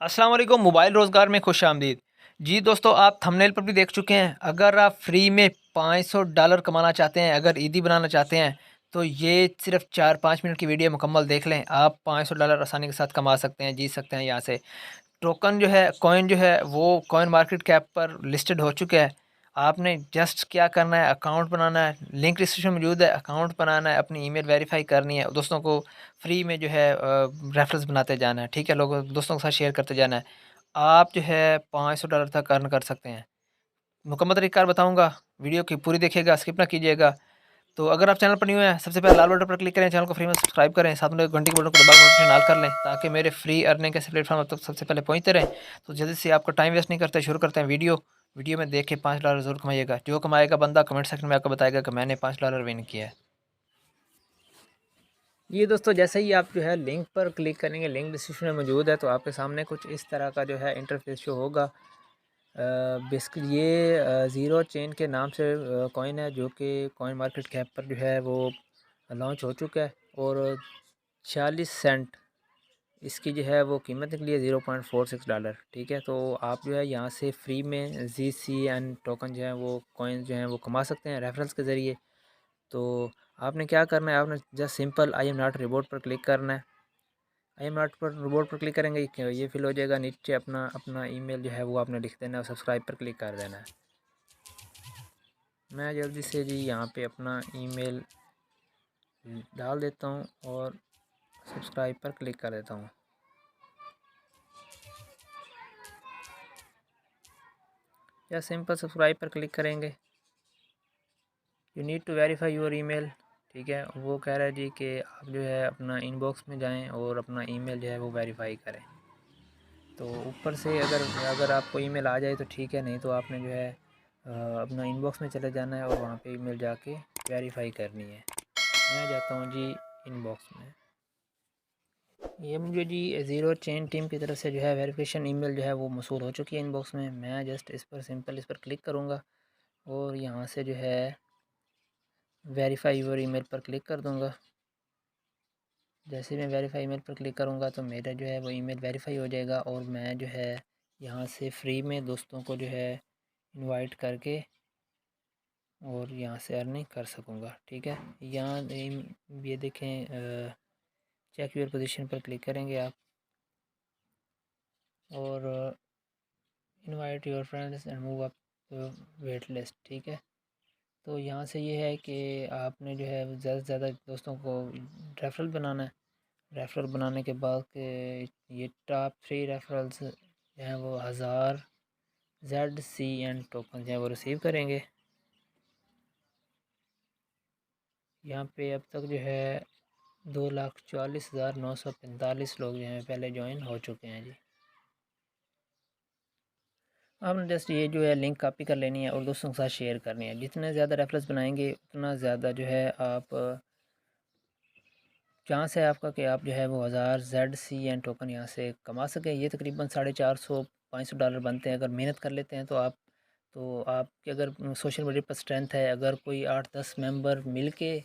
अस्सलाम वालेकुम। मोबाइल रोज़गार में खुशामदीद। जी दोस्तों, आप थंबनेल पर भी देख चुके हैं। अगर आप फ्री में $500 कमाना चाहते हैं, अगर ईदी बनाना चाहते हैं, तो ये सिर्फ 4-5 मिनट की वीडियो मुकम्मल देख लें। आप $500 आसानी के साथ कमा सकते हैं, जीत सकते हैं यहाँ से। टोकन जो है, कॉइन जो है, वो कॉइन मार्केट कैप पर लिस्टेड हो चुका है। आपने जस्ट क्या करना है, अकाउंट बनाना है, लिंक डिस्क्रिप्शन में मौजूद है। अकाउंट बनाना है, अपनी ईमेल वेरीफाई करनी है, दोस्तों को फ्री में जो है रेफरेंस बनाते जाना है, ठीक है? लोगों दोस्तों के साथ शेयर करते जाना है। आप जो है $500 तक अर्न कर सकते हैं। मुकम्मल तरीक़ाकार बताऊँगा, वीडियो की पूरी देखिएगा, स्किप ना कीजिएगा। तो अगर आप चैनल पर न्यू हैं, सबसे पहले लाल बटन पर क्लिक करें, चैनल को फ्री में सब्सक्राइब करें, साथ में घंटी के बटन को दबाकर नोटिफिकेशन ऑल कर लें, ताकि मेरे फ्री अर्निंग के प्लेटफॉर्म आप तक सबसे पहले पहुंचते रहें। तो जल्दी से आपका टाइम वेस्ट नहीं करते, शुरू करते हैं वीडियो। वीडियो में देख के $5 ज़रूर कमाइएगा। जो कमाएगा बंदा कमेंट सेक्शन में आपको बताएगा कि मैंने $5 विन किया है। ये दोस्तों, जैसे ही आप जो है लिंक पर क्लिक करेंगे, लिंक डिस्क्रिप्शन में मौजूद है, तो आपके सामने कुछ इस तरह का जो है इंटरफेस शो होगा। बेसिकली ये ज़ीरो चेन के नाम से कॉइन है, जो कि कॉइन मार्केट कैप पर जो है वो लॉन्च हो चुका है। और 46 सेंट इसकी जो है वो कीमत निकली है, $0.46। ठीक है, तो आप जो है यहाँ से फ्री में ZCN टोकन जो है वो कॉइन जो है वो कमा सकते हैं रेफरेंस के ज़रिए। तो आपने क्या करना है, आपने just simple I am not reward पर क्लिक करना है। आई एम नॉट पर रिवॉर्ड पर क्लिक करेंगे, ये फिल हो जाएगा। नीचे अपना अपना ईमेल जो है वो आपने लिख देना है और सब्सक्राइब पर क्लिक कर देना है। मैं जल्दी से जी यहाँ पे अपना ईमेल डाल देता हूँ और सब्सक्राइब पर क्लिक कर देता हूँ। या सिंपल सब्सक्राइब पर क्लिक करेंगे। You need to verify your email. ठीक है, वो कह रहा है जी कि आप जो है अपना इनबॉक्स में जाएं और अपना ईमेल जो है वो वेरीफाई करें। तो ऊपर से अगर अगर आपको ईमेल आ जाए तो ठीक है, नहीं तो आपने जो है अपना इनबॉक्स में चले जाना है और वहाँ पे ईमेल जाके वेरीफाई करनी है। मैं जाता हूँ जी इनबॉक्स में। ये मुझे जी ज़ीरो चेन टीम की तरफ से जो है वेरिफिकेशन ईमेल जो है वो मौसूल हो चुकी है इनबॉक्स में। मैं जस्ट इस पर सिंपल इस पर क्लिक करूँगा और यहाँ से जो है वेरीफाई योर ईमेल पर क्लिक कर दूँगा। जैसे मैं वेरीफाई ईमेल पर क्लिक करूँगा तो मेरा जो है वो ईमेल वेरीफाई हो जाएगा और मैं जो है यहाँ से फ्री में दोस्तों को जो है इनवाइट करके और यहाँ से अर्निंग कर सकूँगा। ठीक है, यहाँ ये देखें, चेक योर पोजीशन पर क्लिक करेंगे आप और invite your friends and move up wait list. ठीक है, तो यहाँ से ये है कि आपने जो है ज़्यादा से ज़्यादा दोस्तों को रेफरल बनाना है। रेफरल बनाने के बाद के ये टॉप 3 रेफरल्स जो हैं वो 1000 ZCN टोकन जो है वो रिसीव करेंगे। यहाँ पे अब तक जो है 2,44,945 लोग जो हैं पहले ज्वाइन हो चुके हैं जी। आपने जस्ट ये जो है लिंक कॉपी कर लेनी है और दोस्तों के साथ शेयर करनी है। जितने ज़्यादा रेफरेंस बनाएंगे उतना ज़्यादा जो है आप चांस है आपका कि आप जो है वो 1000 ZCN टोकन यहाँ से कमा सकें। ये तकरीबन $450-500 बनते हैं अगर मेहनत कर लेते हैं। तो आपके अगर सोशल मीडिया पर स्ट्रेंथ है, अगर कोई 8-10 मेंबर मिल के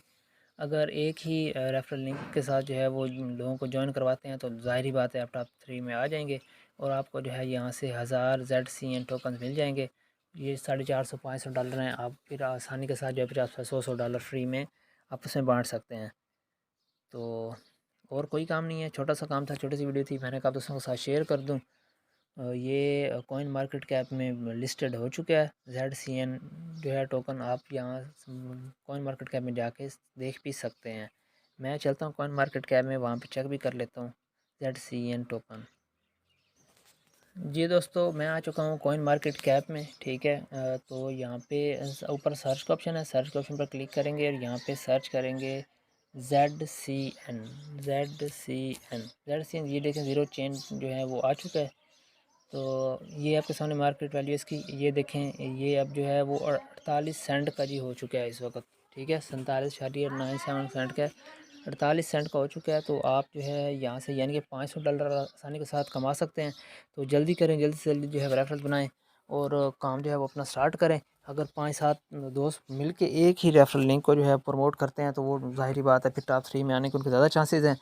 अगर एक ही रेफरल लिंक के साथ जो है वो लोगों को ज्वाइन करवाते हैं, तो ज़ाहिर बात है आप टॉप 3 में आ जाएंगे और आपको जो है यहाँ से 1000 ZCN टोकन मिल जाएंगे। ये $450-500 हैं। आप फिर आसानी के साथ जो है $50-100 फ्री में आपस में बांट सकते हैं। तो और कोई काम नहीं है, छोटा सा काम था, छोटी सी वीडियो थी, मैंने कहा दोस्तों के साथ शेयर कर दूं। ये कॉइन मार्केट कैप में लिस्टेड हो चुका है ZCN जो है टोकन। आप यहाँ कॉइन मार्केट कैप में जाके देख भी सकते हैं। मैं चलता हूँ कॉइन मार्केट कैप में, वहाँ पे चेक भी कर लेता हूँ ZCN टोकन। जी दोस्तों, मैं आ चुका हूँ कॉइन मार्केट कैप में। ठीक है, तो यहाँ पे ऊपर सर्च का ऑप्शन है, सर्च के ऑप्शन पर क्लिक करेंगे और यहाँ पे सर्च करेंगे ZCN। ये देखें ज़ीरो चेन जो है वो आ चुका है। तो ये आपके सामने मार्केट वैल्यू इसकी ये देखें, ये अब जो है वो 48 सेंट का जी हो चुका है इस वक्त। ठीक है, 47.97 सेंट का 48 सेंट का हो चुका है। तो आप जो है यहाँ से यानी कि $500 आसानी के साथ कमा सकते हैं। तो जल्दी करें, जल्दी से जल्दी जो है रेफरेंस बनाएं और काम जो है वो अपना स्टार्ट करें। अगर 5-7 दोस्त मिल के एक ही रेफरल लिंक को जो है प्रमोट करते हैं, तो वो ज़ाहिर बात है फिर टॉप 3 में आने के उनके ज़्यादा चांसेस हैं।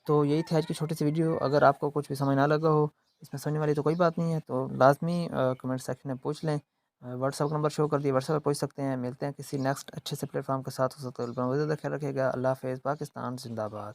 तो यही थी आज की छोटी सी वीडियो। अगर आपको कुछ भी समझ ना लगा हो इसमें समझने वाली तो कोई बात नहीं है। तो लाज़मी कमेंट सेक्शन में पूछ लें। व्हाट्सएप नंबर शो कर दिया, व्हाट्सएप पर पूछ सकते हैं। मिलते हैं किसी नेक्स्ट अच्छे से प्लेटफॉर्म के साथ। उस वक्त ख्याल रखिएगा। अल्लाह हाफ़िज़। पाकिस्तान ज़िंदाबाद।